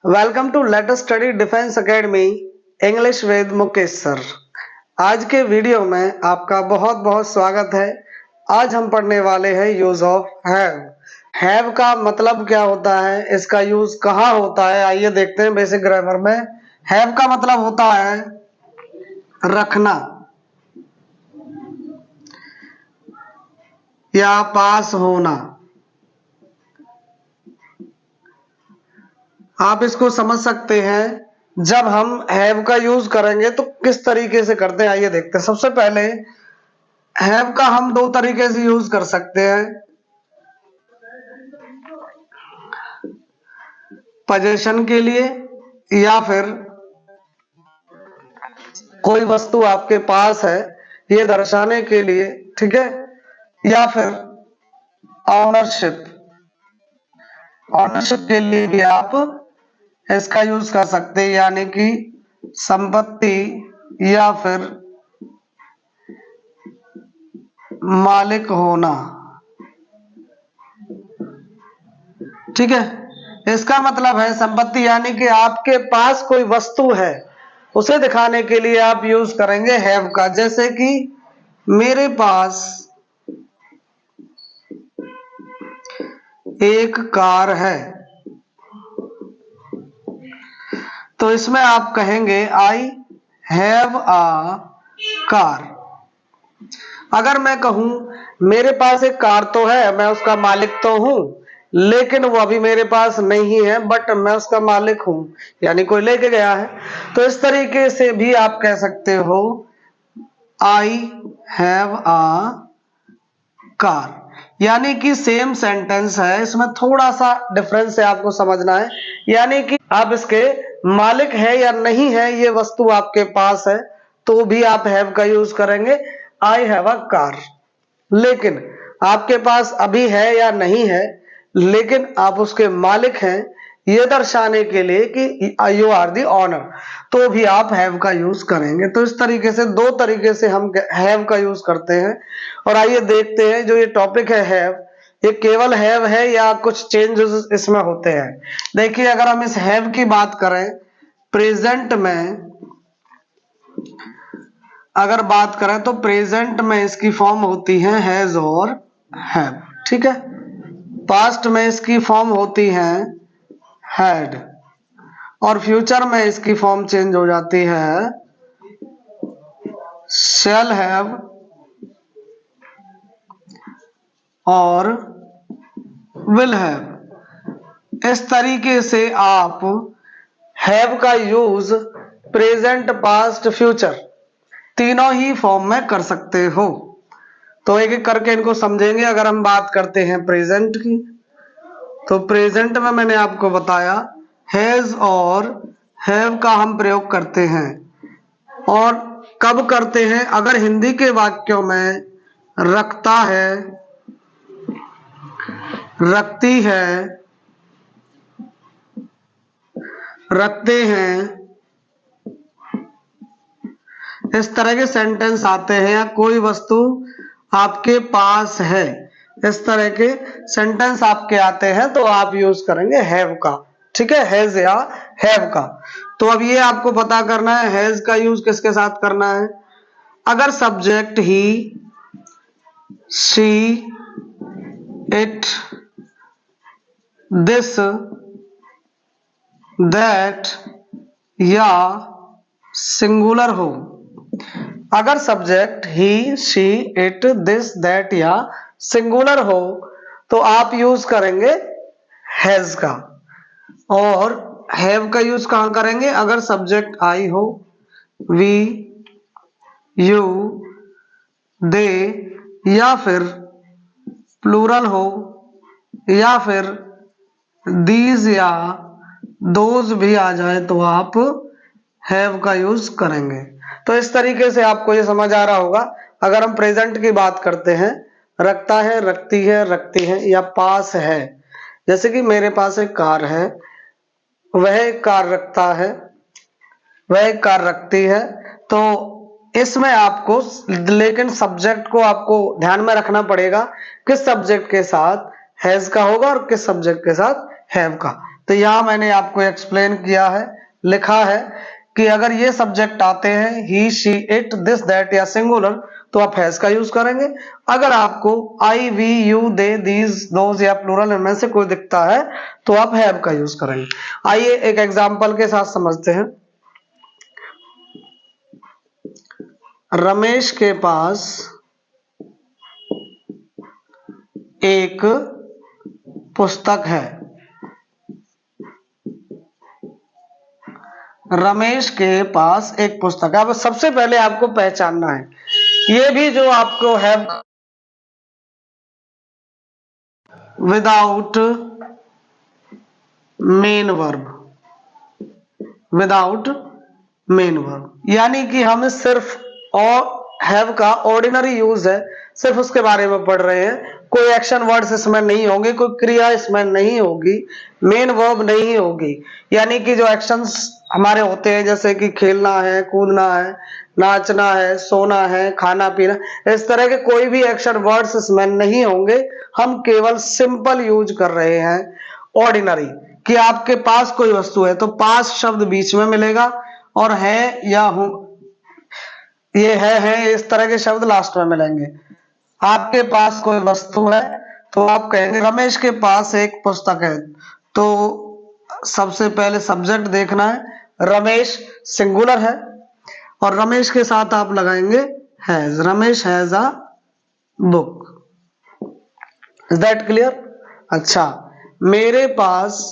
Welcome to latest study defence academy English with Mukesh sir. आज के video में आपका बहुत बहुत स्वागत है। आज हम पढ़ने वाले हैं यूज ऑफ हैव। हैव का मतलब क्या होता है, इसका यूज कहाँ होता है, आइए देखते हैं। बेसिक ग्रामर में हैव का मतलब होता है रखना या पास होना। आप इसको समझ सकते हैं जब हम हैव का यूज करेंगे तो किस तरीके से करते हैं, आइए देखते हैं। सबसे पहले हैव का हम दो तरीके से यूज कर सकते हैं, पोजीशन के लिए या फिर कोई वस्तु आपके पास है ये दर्शाने के लिए, ठीक है, या फिर ऑनरशिप के लिए भी आप इसका यूज कर सकते हैं, यानी कि संपत्ति या फिर मालिक होना। ठीक है, इसका मतलब है संपत्ति यानी कि आपके पास कोई वस्तु है उसे दिखाने के लिए आप यूज करेंगे हैव का। जैसे कि मेरे पास एक कार है, तो इसमें आप कहेंगे आई हैव अ कार। अगर मैं कहूं मेरे पास एक कार तो है, मैं उसका मालिक तो हूं, लेकिन वो अभी मेरे पास नहीं है, बट मैं उसका मालिक हूं, यानी कोई लेके गया है। तो इस तरीके से भी आप कह सकते हो आई हैव अ कार, यानी कि सेम सेंटेंस है, इसमें थोड़ा सा डिफरेंस है, आपको समझना है। यानी कि आप इसके मालिक है या नहीं है, ये वस्तु आपके पास है तो भी आप हैव का यूज करेंगे आई हैव अ कार। लेकिन आपके पास अभी है या नहीं है, लेकिन आप उसके मालिक हैं, ये दर्शाने के लिए कि यू आर दी ऑनर, तो भी आप हैव का यूज करेंगे। तो इस तरीके से दो तरीके से हम हैव का यूज करते हैं। और आइए देखते हैं जो ये टॉपिक है हैव, ये केवल हैव है या कुछ चेंजेस इसमें होते हैं। देखिए, अगर हम इस हैव की बात करें प्रेजेंट में, अगर बात करें तो प्रेजेंट में इसकी फॉर्म होती है हैज और हैव, ठीक है। पास्ट में इसकी फॉर्म होती है हैड, और फ्यूचर में इसकी फॉर्म चेंज हो जाती है शैल हैव और विल हैव। इस तरीके से आप हैव का यूज प्रेजेंट, पास्ट, फ्यूचर तीनों ही फॉर्म में कर सकते हो। तो एक एक करके इनको समझेंगे। अगर हम बात करते हैं प्रेजेंट की, तो प्रेजेंट में मैंने आपको बताया हैज और हैव का हम प्रयोग करते हैं। और कब करते हैं? अगर हिंदी के वाक्यों में रखता है, रखती है, रखते हैं, इस तरह के सेंटेंस आते हैं, या कोई वस्तु आपके पास है, इस तरह के सेंटेंस आपके आते हैं, तो आप यूज करेंगे हैव का, ठीक है, हैज या हैव का। तो अब ये आपको पता करना है हैज का यूज किसके साथ करना है। अगर subject he, she, it, this, that या सिंगुलर हो, अगर subject he, she, it, this, that या सिंगुलर हो तो आप यूज करेंगे हैज का। और हैव का यूज कहां करेंगे? अगर सब्जेक्ट आई हो, वी, यू, दे, या फिर प्लूरल हो, या फिर दीज या दोज भी आ जाए तो आप हैव का यूज करेंगे। तो इस तरीके से आपको ये समझ आ रहा होगा। अगर हम प्रेजेंट की बात करते हैं, रखता है, रखती है, रखती है, या पास है, जैसे कि मेरे पास एक कार है, वह एक कार रखता है, वह एक कार रखती है, तो इसमें आपको लेकिन सब्जेक्ट को आपको ध्यान में रखना पड़ेगा किस सब्जेक्ट के साथ हैज का होगा और किस सब्जेक्ट के साथ हैव का। तो यहाँ मैंने आपको एक्सप्लेन किया है, लिखा है कि अगर ये सब्जेक्ट आते हैं he she it this that या सिंगुलर तो आप हैज का यूज करेंगे। अगर आपको I we you they these those या प्लूरल इनमें से कोई दिखता है तो आप हैव का यूज करेंगे। आइए एक एग्जांपल के साथ समझते हैं। रमेश के पास एक पुस्तक है। रमेश के पास एक पुस्तक है। अब सबसे पहले आपको पहचानना है, ये भी जो आपको है without main verb, without main verb, यानी कि हम सिर्फ और हैव का ऑर्डिनरी यूज है, सिर्फ उसके बारे में पढ़ रहे हैं। कोई एक्शन वर्ड्स इसमें नहीं होंगे, कोई क्रिया इसमें नहीं होगी, मेन वर्ब नहीं होगी। यानी कि जो एक्शंस हमारे होते हैं जैसे कि खेलना है, कूदना है, नाचना है, सोना है, खाना पीना, इस तरह के कोई भी एक्शन वर्ड्स इसमें नहीं होंगे। हम केवल सिंपल यूज कर रहे हैं ऑर्डिनरी, कि आपके पास कोई वस्तु है तो पास शब्द बीच में मिलेगा और है या हूं, ये है इस तरह के शब्द लास्ट में मिलेंगे। आपके पास कोई वस्तु है तो आप कहेंगे रमेश के पास एक पुस्तक है, तो सबसे पहले सब्जेक्ट देखना है, रमेश सिंगुलर है और रमेश के साथ आप लगाएंगे has, Ramesh has a book. Is that clear? अच्छा, मेरे पास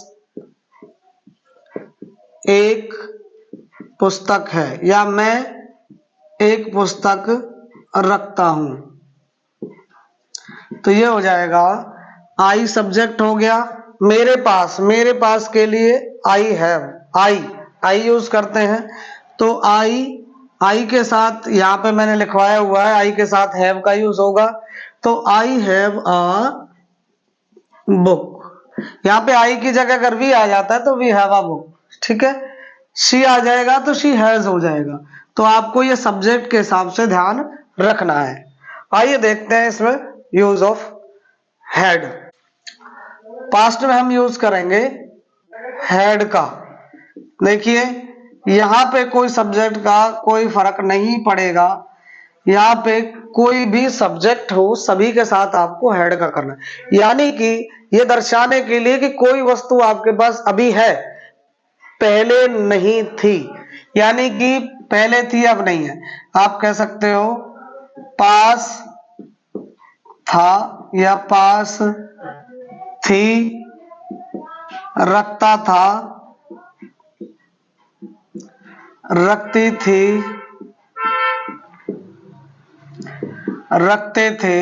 एक पुस्तक है या मैं एक पुस्तक रखता हूं, तो ये हो जाएगा आई सब्जेक्ट हो गया। मेरे पास के लिए आई हैव, आई यूज करते हैं, तो आई के साथ यहाँ पे मैंने लिखवाया हुआ है आई के साथ हैव का यूज होगा, तो आई हैव अ बुक। यहाँ पे आई की जगह अगर वी आ जाता है तो वी हैव अ बुक, ठीक है। शी आ जाएगा तो शी हैज हो जाएगा। तो आपको ये सब्जेक्ट के हिसाब से ध्यान रखना है। आइए देखते हैं इसमें यूज ऑफ हैड। पास्ट में हम यूज करेंगे हैड का। देखिए यहाँ पे कोई सब्जेक्ट का कोई फर्क नहीं पड़ेगा, यहाँ पे कोई भी सब्जेक्ट हो सभी के साथ आपको हैड का करना है। यानी कि ये दर्शाने के लिए कि कोई वस्तु आपके पास अभी है, पहले नहीं थी, यानी कि पहले थी अब नहीं है। आप कह सकते हो पास था या पास थी, रखता था, रखती थी, रखते थे,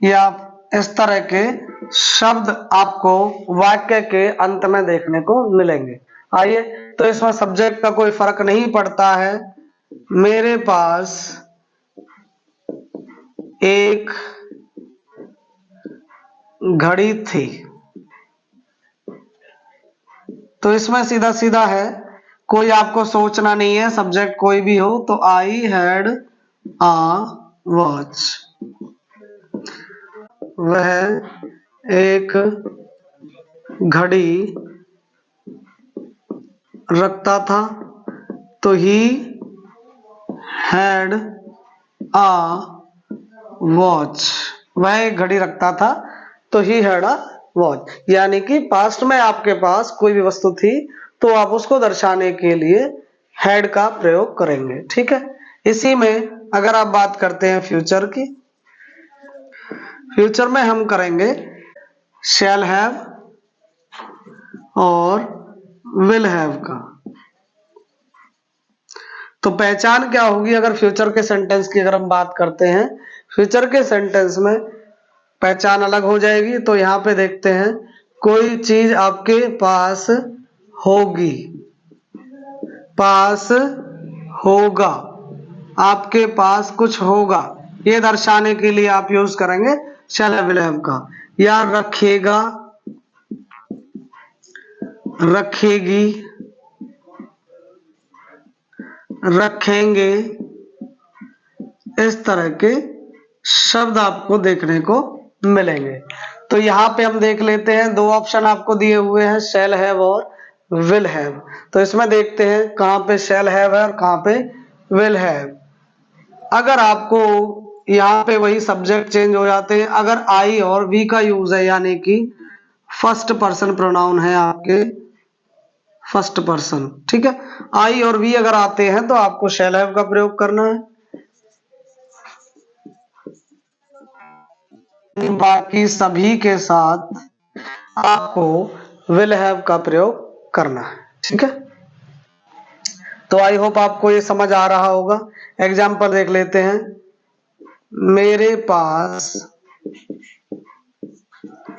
या इस तरह के शब्द आपको वाक्य के अंत में देखने को मिलेंगे। आइए, तो इसमें सब्जेक्ट का कोई फर्क नहीं पड़ता है। मेरे पास एक घड़ी थी, तो इसमें सीधा सीधा है, कोई आपको सोचना नहीं है, सब्जेक्ट कोई भी हो। तो आई हैड आ वॉच, वह एक घड़ी रखता था, तो ही हैड आ वॉच, वह एक घड़ी रखता था तो ही हैड आ वॉच। यानी कि पास्ट में आपके पास कोई भी वस्तु थी तो आप उसको दर्शाने के लिए हैड का प्रयोग करेंगे, ठीक है। इसी में अगर आप बात करते हैं फ्यूचर की, फ्यूचर में हम करेंगे शैल हैव और विल हैव का। तो पहचान क्या होगी अगर फ्यूचर के सेंटेंस की अगर हम बात करते हैं, फ्यूचर के सेंटेंस में पहचान अलग हो जाएगी। तो यहाँ पे देखते हैं, कोई चीज आपके पास होगी, पास होगा, आपके पास कुछ होगा, ये दर्शाने के लिए आप यूज करेंगे शैल हैव विल हैव का। या रखेगा, रखेगी, रखेंगे, इस तरह के शब्द आपको देखने को मिलेंगे। तो यहाँ पे हम देख लेते हैं, दो ऑप्शन आपको दिए हुए हैं, शैल हैव और विल हैव। तो इसमें देखते हैं कहाँ पे शैल हैव है और कहाँ पे विल हैव। अगर आपको यहाँ पे वही सब्जेक्ट चेंज हो जाते हैं, अगर आई और वी का यूज है, यानी कि फर्स्ट पर्सन प्रोनाउन है आपके, फर्स्ट पर्सन, ठीक है, आई और वी अगर आते हैं तो आपको शैल हैव का प्रयोग करना है, बाकी सभी के साथ आपको विल हैव का प्रयोग करना है, ठीक है। तो आई होप आपको ये समझ आ रहा होगा। एग्जाम्पल देख लेते हैं, मेरे पास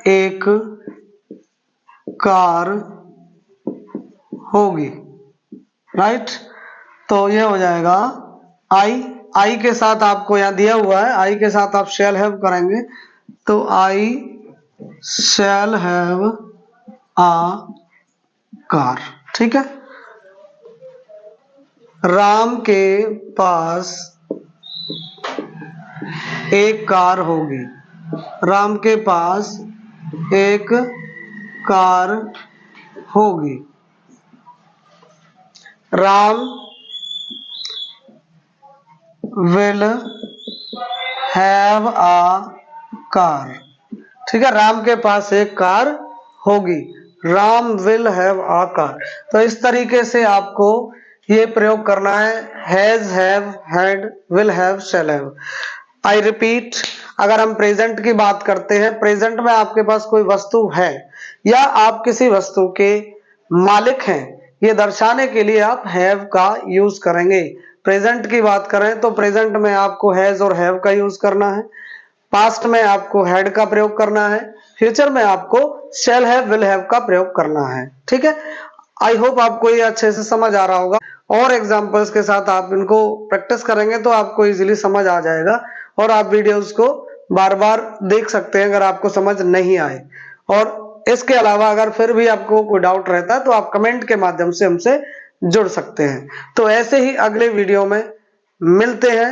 एक कार होगी, राइट। तो ये हो जाएगा आई के साथ आपको यहाँ दिया हुआ है, आई के साथ आप शैल हैव करेंगे, तो आई शैल हैव आ कार, ठीक है। राम के पास एक कार होगी, राम के पास एक कार होगी। Ram will have a car, ठीक है, राम के पास एक कार होगी, Ram will have a car. तो इस तरीके से आपको ये प्रयोग करना है, has, have, had, will have, shall have. I repeat, अगर हम प्रेजेंट की बात करते हैं, प्रेजेंट में आपके पास कोई वस्तु है या आप किसी वस्तु के मालिक हैं, ये दर्शाने के लिए आप हैव का यूज करेंगे। प्रेजेंट की बात करें तो प्रेजेंट में आपको हैज और हैव का यूज करना है, पास्ट में आपको हैड का प्रयोग करना है, फ्यूचर में आपको शैल हैव, विल हैव का प्रयोग करना है, ठीक है। आई होप आपको ये अच्छे से समझ आ रहा होगा, और एग्जांपल्स के साथ आप इनको प्रैक्टिस करेंगे तो आपको इजीली समझ आ जाएगा, और आप वीडियोस को बार बार देख सकते हैं अगर आपको समझ नहीं आए। और इसके अलावा अगर फिर भी आपको कोई डाउट रहता है तो आप कमेंट के माध्यम से हमसे जुड़ सकते हैं। तो ऐसे ही अगले वीडियो में मिलते हैं,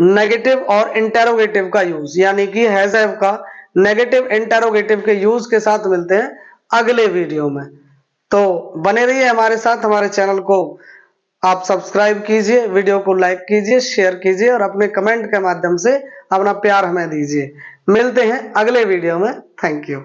नेगेटिव और इंटेरोगेटिव का यूज, यानी कि हैज हैव का नेगेटिव इंटेरोगेटिव के यूज के साथ मिलते हैं अगले वीडियो में। तो बने रहिए हमारे साथ, हमारे चैनल को आप सब्सक्राइब कीजिए, वीडियो को लाइक कीजिए, शेयर कीजिए और अपने कमेंट के माध्यम से अपना प्यार हमें दीजिए। मिलते हैं अगले वीडियो में। Thank you.